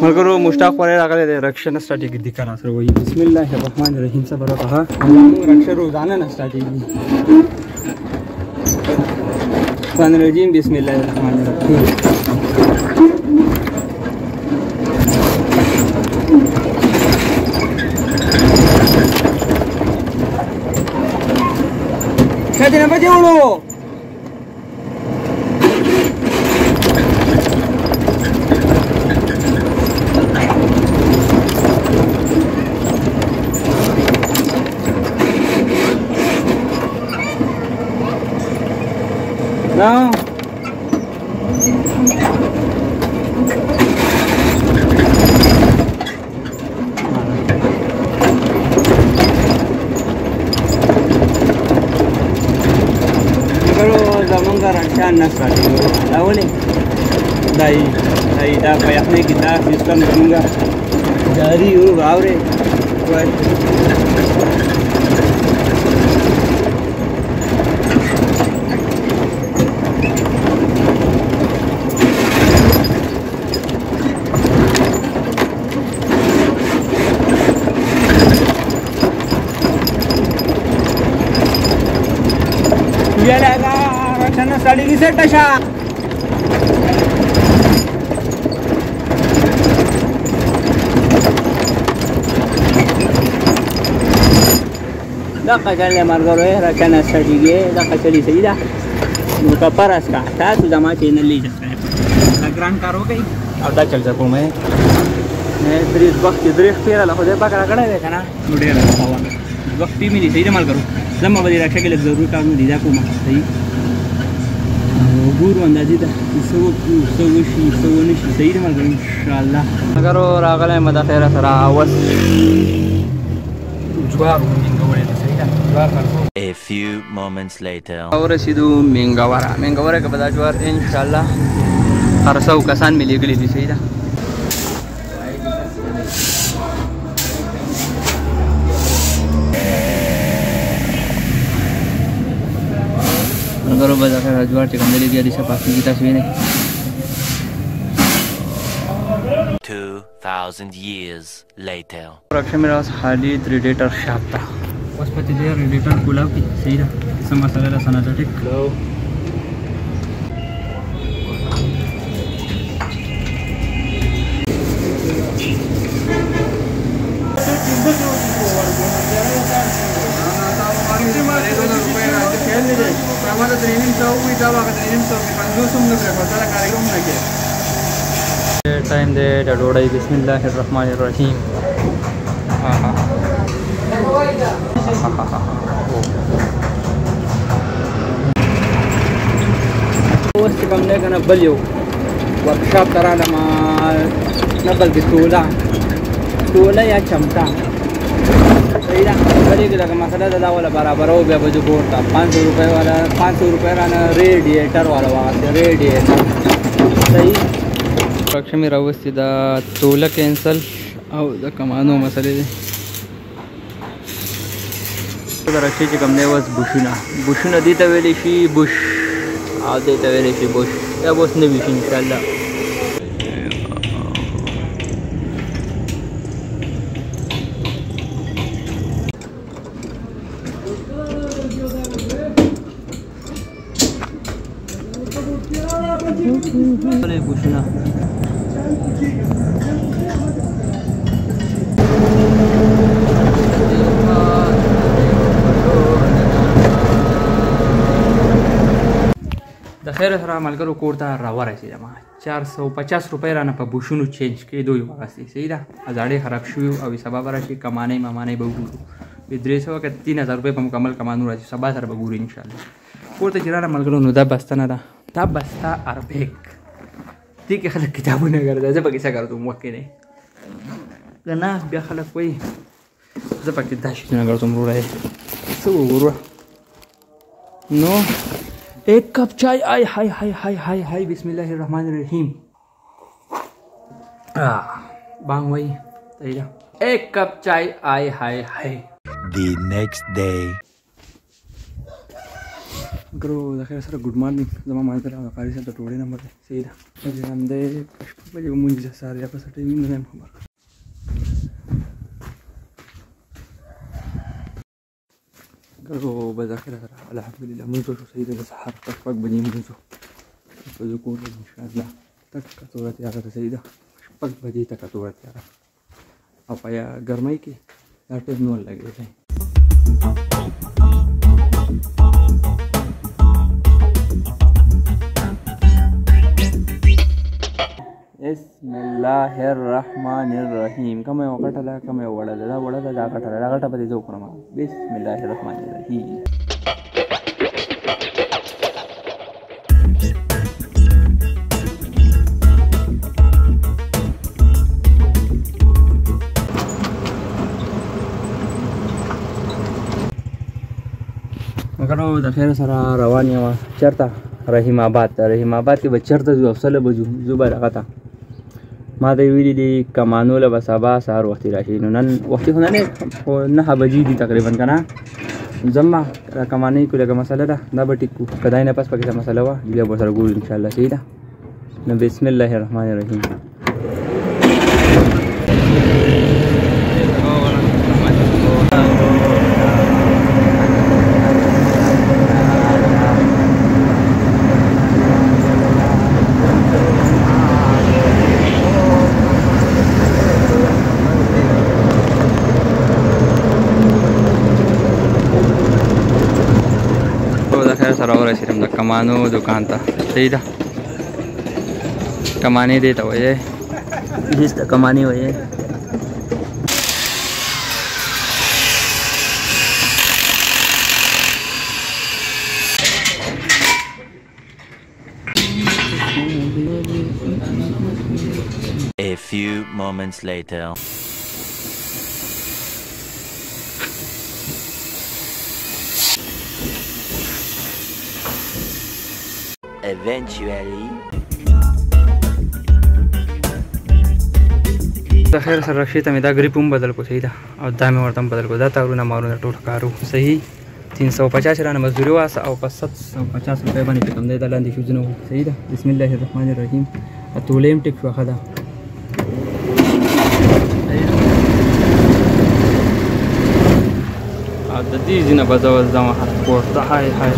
मलकरो मुश्ताक पर रागले रक्षण स्ट्रैटेजी दिखा सर वही बिस्मिल्लाहिर्रहमानिर्रहीम से बरो कहा हम रक्षण रोजाना ना स्ट्रैटेजी रजीम बिस्मिल्लाहिर्रहमानिर्रहीम क्या दिन बजे उड़ो No. Kalau zaman garansian nasa dulu, tahu nih, dari dah kayaknya kita sistem enggak dari uru baure, Sana study ni set asha da kagale margaro era kana study ge da kachali saida muka paras ka ta tu jama channel li jata hai grand karo kai ab da chal sakun मैं फिर इस वक्त इधर फिर ला खुदे पकड़ा कड़ा है kana मुड़े रहा हवा वक्त भी मिली सही माल करो लम्बा बजे रक्षा के लिए जरूर काम में दीदा को सही गूर अंदाजी था सही माल करो इंशाल्लाह अगर और आगले मदा खैर सरा आवाज जुगार मिंगवरे सही था जुगार कर A few moments later और सीधू मिंगवरा के बाद जुगार इंशाल्लाह हर सौ कसान मिली गली थी सही था अगर बजा कर राजवार चिकन दे दिया दिशा पाकी की तस्वीर है 2000 years later रक्षा मेरा हाली रेडिएटर शाप था बस पति दे रेडिएटर खुला की सही रहा इस मसाला सना तो ठीक लो हमारा ट्रेनिंग तो हुई था वाला ट्रेनिंग तो कंजूसम ने प्रपोजल कार्यक्रम ना किया टाइम दे डोड़ा बिस्मिल्लाहिर्रहमानिर्रहीम हां हां वो कम ने कना बलियो वर्कशॉप करा लमा नबल की तोला या चमटा सहीदा बड़ी के लगा मसाला दादा वाला बराबर हो गया बजू कोटा 500 रुपए वाला 500 रुपए का ना रेडिएटर वाला वहाँ से रेडिएटर सही पक्ष में व्यवस्थित तोला कैंसल और कमानो मसाले रक्षेची कमने वस बुशुना देता वेलेशी बुश आ देता वेलेशी बुश या बस ने विश इंशाल्लाह पूछना दखैर सर माल करो कोर्ता रवा रहे जमा 450 रुपये राना पर बुशुनु चेंज के दो वासी सही था आजाड़े खराब शुरू अभी सबा बराशी कमाने मामाने बहु विद्रेस हो के 3000 रुपये पर मुकम्मल कमानू राजी सबा सर बगूर इंशाल्लाह कोर्ता जिराना माल करो नुदा बस्ता ना था बस्ता अरबेक ठीक है खलक किताबों ने कर दिया जब कैसा कर तुम वक्त नहीं करना बिया खलक कोई जब किताब ना कर तुम रो रहे सब नो एक कप चाय आय हाय हाय हाय हाय हाय बिस्मिल्लाहिर्रहमानिर्रहीम बांग वही तैयार एक कप चाय आय हाय हाय the next day ګرو د خیر سره ګډ مارنینګ زما مانځل او د قاري صاحب د ټوړې نمبر دی صحیح ده چې همدې په شپږ بجې به مونځ ده سهار یا په څه ټایم نه یم خبر ګرو به د خیر سره الحمدلله مونځ وشو صحیح ده د سهار په شپږ بجې مونځ په زه کور ته انشاءالله تکه توره تیاره ده صحیح ده شپږ بجې تکه توره تیاره او په ګرمۍ کې دا ټیم نور لګېدی بسم الله الرحمن الرحیم کوم یو غټه ده کوم یو وړه ده دا وړه ده دا غټه ده دا غټه به دې زه وخورم بسم الله الرحمن الرحیم مګر د خیر سره روان یم چېرته رحیم آباد ته رحیم آباد کې به چېرته ځو افسله به ځو زه به دغه ته ما ته یې ویلي دي کمانو له به سبا سهار وختي راشي نو نن وختي خو نه دی خو 9 بجې دي تقریبا که نه ځم به کمانۍ کو لږه مسله ده دا به ټیک کړو که دای نه پس پکې څه مسله وه بیا به ورسره ګورو انشاءالله صحیح ده نو بسم الله الرحمن الرحیم سره ورسېدم د کمانو دکان ته صحیح ده کمانې دې ته وایي هېڅ ته کمانې وایي A few moments later. Eventually. د خیر سره رخصت مې دا ګریپ هم بدل کو صحیح ده او دا مې ورته هم بدل کو دا تارونه مارونه ټول کارو صحیح 350 رانه مزدوري واسه او په 750 روپۍ باندې چې کوم دی دا لاندې شوزونه وو صحیح ده بسم الله الرحمن الرحیم اتولې هم ټیک شو ښه ده او د دې ځینه به زه ځم کورته های های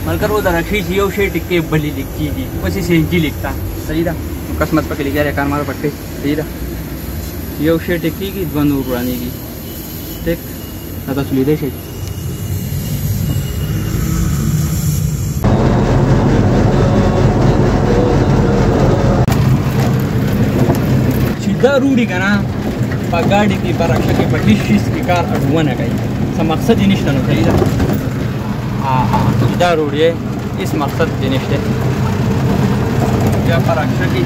ملګرو د رکشې چې یو شی ټکې بلې لیک کېږي پسې سینجي لیکتا صحیح ده نو قسمت پکې لیکلی کار مار پټې صحیح ده یو شی ټکېږي دوه نور ورانېږي ټیک دا تاسو لیدی شئ دا روډي که نه په ګاډي کې په رکشه کې په هېڅ شیز کې کار اډونه کوي څه مقصد یې نشته نو صحیح ده دا روډ یې هېڅ مقصد یې نشته بیا په رکشه کې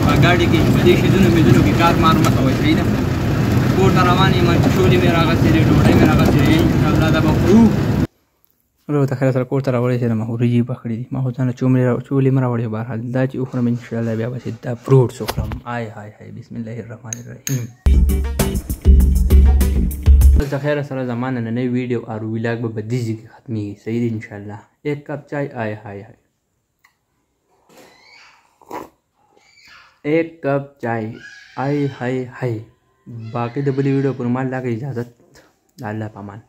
په ګاډي کې په دې شیزونو میزونو کې کار مار مه کوئ صحیح ده کور ته روان یم شولې مې راغستې دي ډوډۍ مې راغستې دي انشاءالله دا به خورو ورو ته خیر سره کور ته راورسېدم وریجې پخړې دي ما خو ځانله چولې مې راوړې بهرحال دا چې وخورم انشاءالله بیا بس دا فروټس وخورم آی های های بسم الله الرحمن الرحیم د خیر سره زما نننۍ ویډیو اور ولاګ به په دې ځای کې ختمېږي صحیح دی انشاءالله ایک کپ چای آی های های ایک کپ چای آی های های باقي د بلې ویډیو پر مال لاګه اجازت د الله په امان